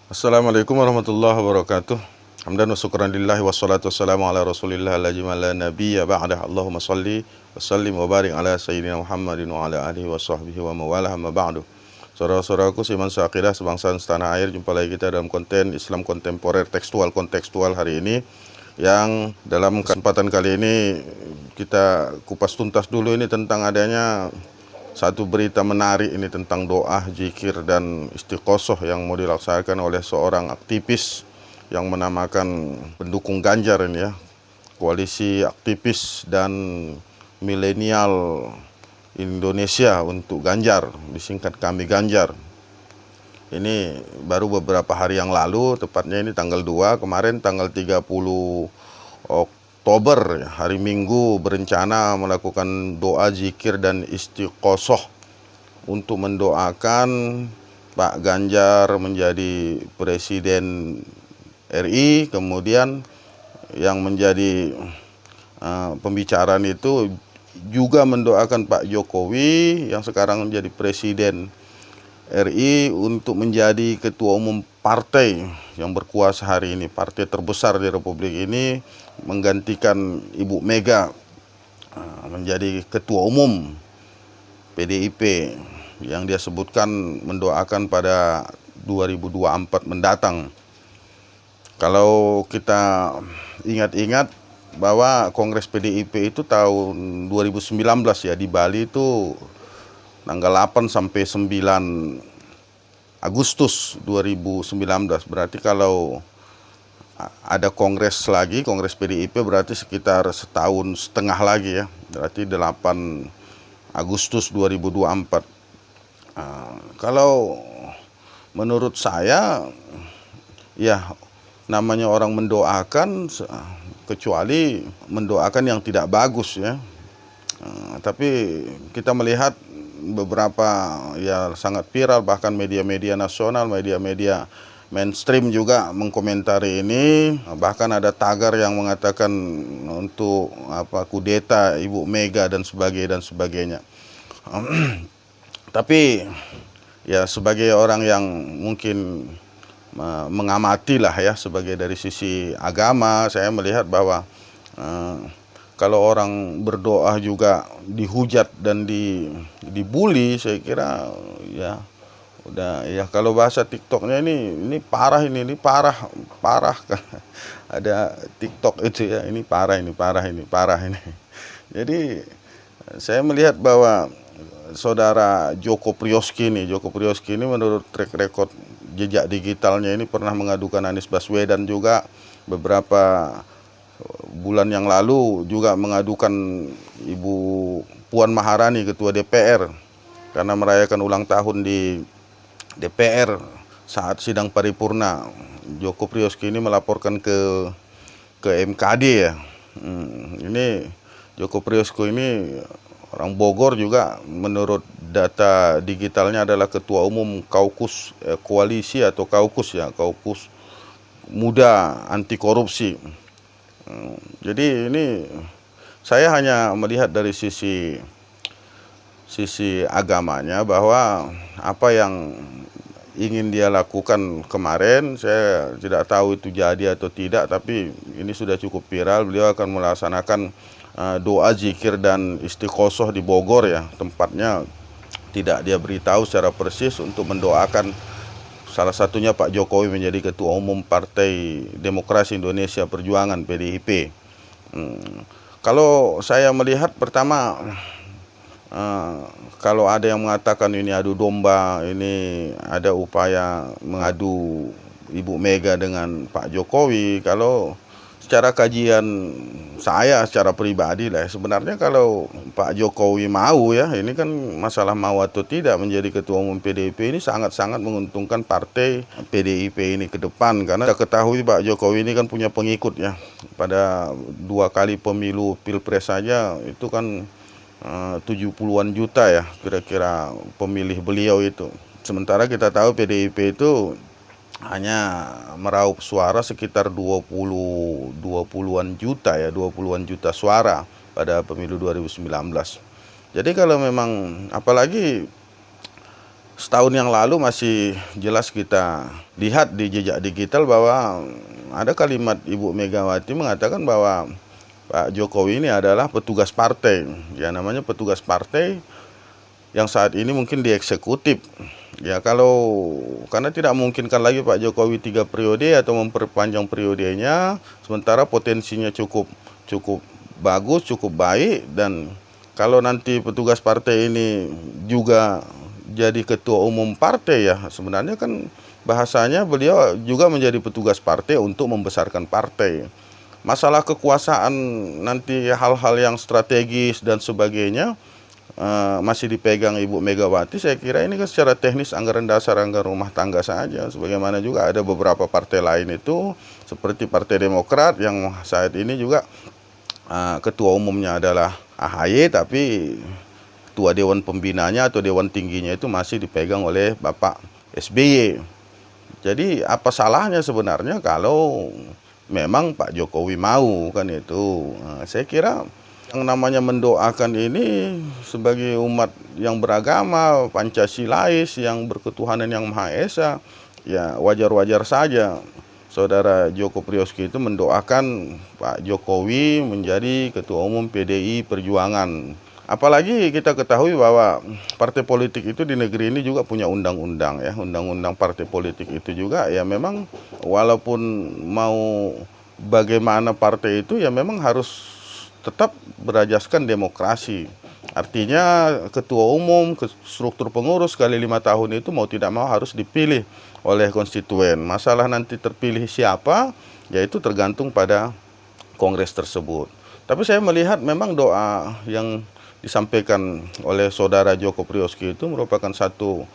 Assalamualaikum warahmatullahi wabarakatuh. Hamdan wa syukran lillahi wassalatu wassalamu ala rasulillah la nabiyya ba'dah. Allahumma salli wa sallim wa barik ala sayyidina Muhammadin wa ala alihi wa sahbihi wa mawalah amma ba'du. Saudara-saudaraku seiman seakidah sebangsa dan setanah air, jumpa lagi kita dalam konten Islam kontemporer kontekstual hari ini, yang dalam kesempatan kali ini kita kupas tuntas dulu ini tentang adanya satu berita menarik ini tentang doa, zikir, dan istiqosoh yang mau dilaksanakan oleh seorang aktivis yang menamakan pendukung Ganjar ini ya, koalisi aktivis dan milenial Indonesia untuk Ganjar, disingkat Kami Ganjar. Ini baru beberapa hari yang lalu, tepatnya ini tanggal 2, kemarin tanggal 30 Oktober, hari Minggu, berencana melakukan doa, zikir, dan istiqosoh untuk mendoakan Pak Ganjar menjadi Presiden RI. Kemudian yang menjadi pembicaraan itu juga mendoakan Pak Jokowi yang sekarang menjadi Presiden RI untuk menjadi ketua umum partai yang berkuasa hari ini, partai terbesar di Republik ini, menggantikan Ibu Mega menjadi ketua umum PDIP, yang dia sebutkan mendoakan pada 2024 mendatang. Kalau kita ingat-ingat bahwa Kongres PDIP itu tahun 2019 ya, di Bali itu tanggal 8 sampai 9 Agustus 2019. Berarti kalau ada kongres lagi, kongres PDIP, berarti sekitar setahun setengah lagi ya. Berarti 8 Agustus 2024. Kalau menurut saya ya, namanya orang mendoakan, kecuali mendoakan yang tidak bagus ya. Tapi kita melihat beberapa ya sangat viral, bahkan media-media nasional, media-media mainstream juga mengkomentari ini. Bahkan ada tagar yang mengatakan untuk kudeta Ibu Mega dan sebagainya. Tapi ya sebagai orang yang mungkin mengamati lah ya, sebagai dari sisi agama, saya melihat bahwa kalau orang berdoa juga dihujat dan dibully, saya kira ya udah ya, kalau bahasa TikToknya ini parah, ini parah ada TikTok itu ya, ini parah. Jadi saya melihat bahwa saudara Joko Priyoski ini menurut track record jejak digitalnya ini pernah mengadukan Anies Baswedan juga. Beberapa bulan yang lalu juga mengadukan Ibu Puan Maharani, Ketua DPR, karena merayakan ulang tahun di DPR saat sidang paripurna. Joko Priyoski ini melaporkan ke MKD ya. Ini Joko Priyoski ini orang Bogor juga, menurut data digitalnya adalah Ketua Umum Kaukus Koalisi atau Kaukus ya, Kaukus Muda Anti Korupsi. Jadi ini saya hanya melihat dari sisi agamanya, bahwa apa yang ingin dia lakukan kemarin, saya tidak tahu itu jadi atau tidak, tapi ini sudah cukup viral. Beliau akan melaksanakan doa, zikir, dan istiqosoh di Bogor ya, tempatnya tidak dia beritahu secara persis, untuk mendoakan salah satunya Pak Jokowi menjadi Ketua Umum Partai Demokrasi Indonesia Perjuangan PDIP. Kalau saya melihat, pertama, kalau ada yang mengatakan ini adu domba, ini ada upaya mengadu Ibu Mega dengan Pak Jokowi, kalau secara kajian saya secara pribadi lah, sebenarnya kalau Pak Jokowi mau ya, ini kan masalah mau atau tidak menjadi Ketua Umum PDIP, ini sangat-sangat menguntungkan partai PDIP ini ke depan. Karena kita ketahui Pak Jokowi ini kan punya pengikut ya, pada 2 kali pemilu pilpres saja itu kan 70-an juta ya kira-kira pemilih beliau itu. Sementara kita tahu PDIP itu hanya meraup suara sekitar 20-an juta ya, 20-an juta suara pada pemilu 2019. Jadi kalau memang, apalagi setahun yang lalu masih jelas kita lihat di jejak digital bahwa ada kalimat Ibu Megawati mengatakan bahwa Pak Jokowi ini adalah petugas partai. Ya, namanya petugas partai yang saat ini mungkin dieksekutif. Ya, karena tidak memungkinkan lagi Pak Jokowi 3 periode atau memperpanjang periodenya, sementara potensinya cukup bagus, cukup baik, dan kalau nanti petugas partai ini juga jadi ketua umum partai, ya sebenarnya kan bahasanya beliau juga menjadi petugas partai untuk membesarkan partai. Masalah kekuasaan nanti hal-hal yang strategis dan sebagainya masih dipegang Ibu Megawati. Saya kira ini kan secara teknis anggaran dasar, anggaran rumah tangga saja. Sebagaimana juga ada beberapa partai lain itu seperti Partai Demokrat yang saat ini juga ketua umumnya adalah AHY, tapi ketua dewan pembinanya atau dewan tingginya itu masih dipegang oleh Bapak SBY. Jadi apa salahnya sebenarnya kalau memang Pak Jokowi mau, kan itu. Saya kira yang namanya mendoakan ini sebagai umat yang beragama Pancasilais yang berketuhanan yang Maha Esa, ya wajar-wajar saja Saudara Joko Priyoski itu mendoakan Pak Jokowi menjadi ketua umum PDI Perjuangan. Apalagi kita ketahui bahwa partai politik itu di negeri ini juga punya undang-undang, ya. Undang-undang partai politik itu juga ya memang walaupun mau bagaimana partai itu ya memang harus tetap berajaskan demokrasi. Artinya ketua umum, struktur pengurus kali 5 tahun itu mau tidak mau harus dipilih oleh konstituen. Masalah nanti terpilih siapa, yaitu tergantung pada kongres tersebut. Tapi saya melihat memang doa yang disampaikan oleh Saudara Joko Priyoski itu merupakan satu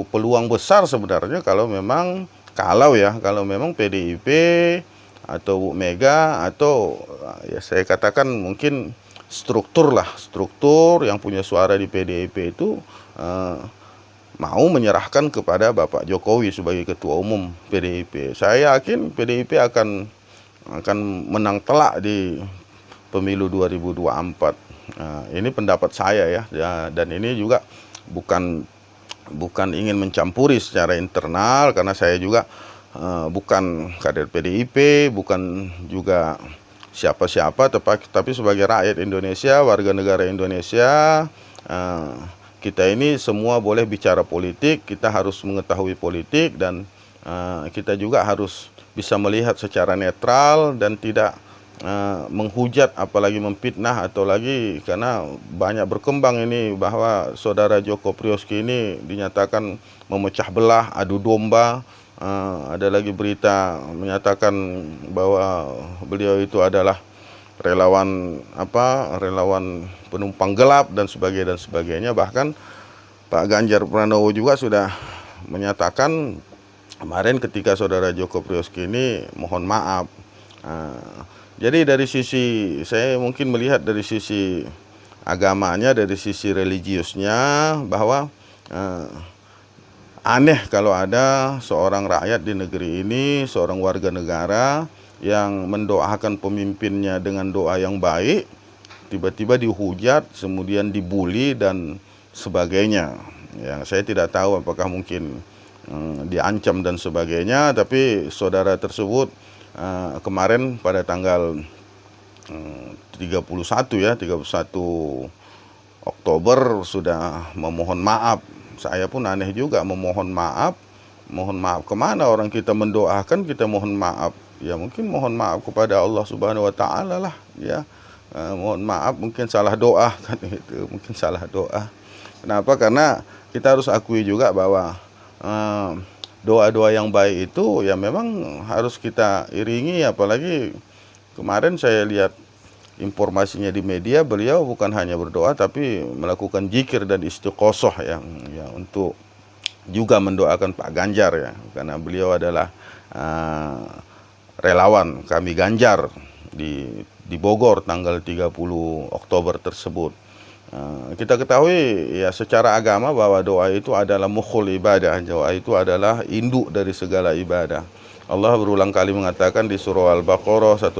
peluang besar sebenarnya kalau memang PDIP atau Bu Mega atau ya saya katakan mungkin struktur yang punya suara di PDIP itu mau menyerahkan kepada Bapak Jokowi sebagai ketua umum PDIP. Saya yakin PDIP akan menang telak di pemilu 2024. Ini pendapat saya, ya, dan ini juga bukan ingin mencampuri secara internal, karena saya juga bukan kader PDIP, bukan juga siapa-siapa, tapi sebagai rakyat Indonesia, warga negara Indonesia, kita ini semua boleh bicara politik, kita harus mengetahui politik, dan kita juga harus bisa melihat secara netral dan tidak menghujat apalagi memfitnah, atau lagi karena banyak berkembang ini bahwa Saudara Joko Priyoski ini dinyatakan memecah belah, adu domba. Ada lagi berita menyatakan bahwa beliau itu adalah relawan penumpang gelap dan sebagainya. Bahkan Pak Ganjar Pranowo juga sudah menyatakan kemarin ketika Saudara Joko Priyoski ini mohon maaf. Jadi dari sisi, saya mungkin melihat dari sisi agamanya, dari sisi religiusnya, bahwa aneh kalau ada seorang rakyat di negeri ini, seorang warga negara yang mendoakan pemimpinnya dengan doa yang baik, tiba-tiba dihujat, kemudian dibully dan sebagainya. Ya, saya tidak tahu apakah mungkin diancam dan sebagainya, tapi saudara tersebut kemarin pada tanggal 31 Oktober sudah memohon maaf. Saya pun aneh juga memohon maaf. Mohon maaf kemana? Orang kita mendoakan, kita mohon maaf. Ya mungkin mohon maaf kepada Allah Subhanahu Wa Taala lah. Ya, mohon maaf mungkin salah doa kan itu, mungkin salah doa. Kenapa? Karena kita harus akui juga bahwa doa-doa yang baik itu ya memang harus kita iringi. Apalagi kemarin saya lihat informasinya di media, beliau bukan hanya berdoa tapi melakukan zikir dan istiqosoh yang untuk juga mendoakan Pak Ganjar, ya, karena beliau adalah relawan kami Ganjar di Bogor tanggal 30 Oktober tersebut. Kita ketahui ya secara agama bahwa doa itu adalah mukhul ibadah. Doa itu adalah induk dari segala ibadah. Allah berulang kali mengatakan di surah Al-Baqarah 186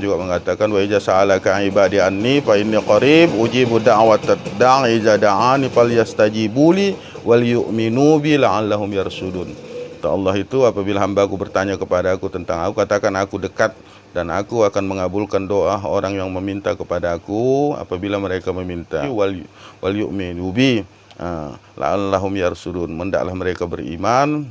juga mengatakan wa iza sa'alaka ibadi anni fa inni qarib ujibu da'watad da'i iza da'ani falyastajibu li wal yu'minu bi la'allahum yarsudun. Allah itu apabila hambaku bertanya kepada aku tentang aku, katakan aku dekat dan aku akan mengabulkan doa orang yang meminta kepada aku apabila mereka meminta. Wal yu'minu bi la'allahum yarsudun, hendaklah mereka beriman,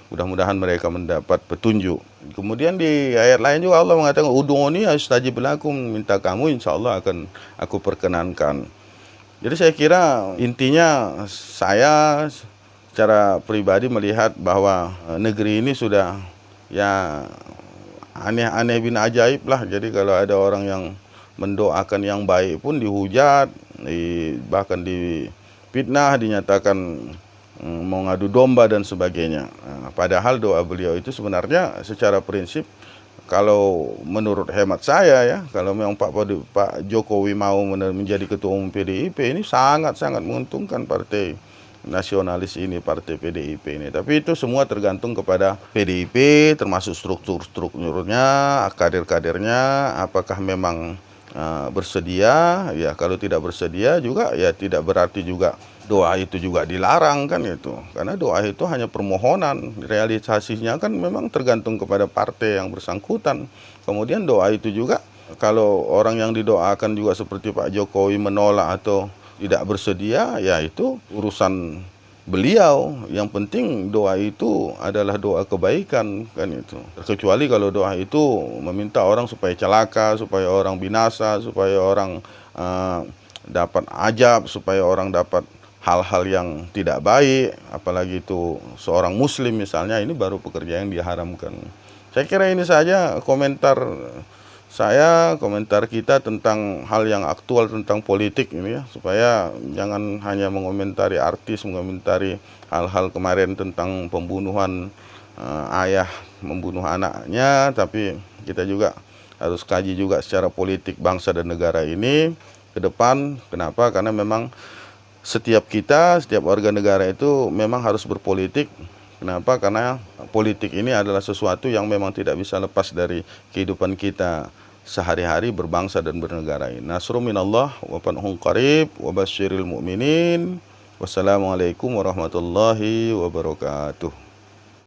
mudah-mudahan mereka mendapat petunjuk. Kemudian di ayat lain juga Allah mengatakan ud'uni astajib lakum, minta kamu insyaallah akan aku perkenankan. Jadi saya kira intinya saya secara pribadi melihat bahwa negeri ini sudah ya aneh-aneh bin ajaib lah. Jadi kalau ada orang yang mendoakan yang baik pun dihujat, bahkan difitnah, dinyatakan mau ngadu domba dan sebagainya. Padahal doa beliau itu sebenarnya secara prinsip, kalau menurut hemat saya ya, kalau memang Pak Jokowi mau menjadi ketua umum PDIP, ini sangat-sangat menguntungkan partai nasionalis ini, partai PDIP ini. Tapi itu semua tergantung kepada PDIP, termasuk strukturnya, kader-kadernya, apakah memang bersedia. Ya kalau tidak bersedia juga ya tidak berarti juga doa itu juga dilarang kan itu, karena doa itu hanya permohonan, realisasinya kan memang tergantung kepada partai yang bersangkutan. Kemudian doa itu juga kalau orang yang didoakan juga seperti Pak Jokowi menolak atau tidak bersedia, ya itu urusan beliau. Yang penting doa itu adalah doa kebaikan kan itu. Terkecuali kalau doa itu meminta orang supaya celaka, supaya orang binasa, supaya orang dapat ajab, supaya orang dapat hal-hal yang tidak baik, apalagi itu seorang muslim misalnya, ini baru pekerjaan yang diharamkan. Saya kira ini saja komentar saya, komentar kita tentang hal yang aktual tentang politik ini ya, supaya jangan hanya mengomentari artis, mengomentari hal-hal kemarin tentang pembunuhan ayah membunuh anaknya, tapi kita juga harus kaji juga secara politik bangsa dan negara ini ke depan. Kenapa? Karena memang setiap warga negara itu memang harus berpolitik. Kenapa? Karena politik ini adalah sesuatu yang memang tidak bisa lepas dari kehidupan kita sehari-hari berbangsa dan bernegara ini. Nasrun minallah wa fathun qarib wa basyiril mu'minin. Wassalamualaikum warahmatullahi wabarakatuh.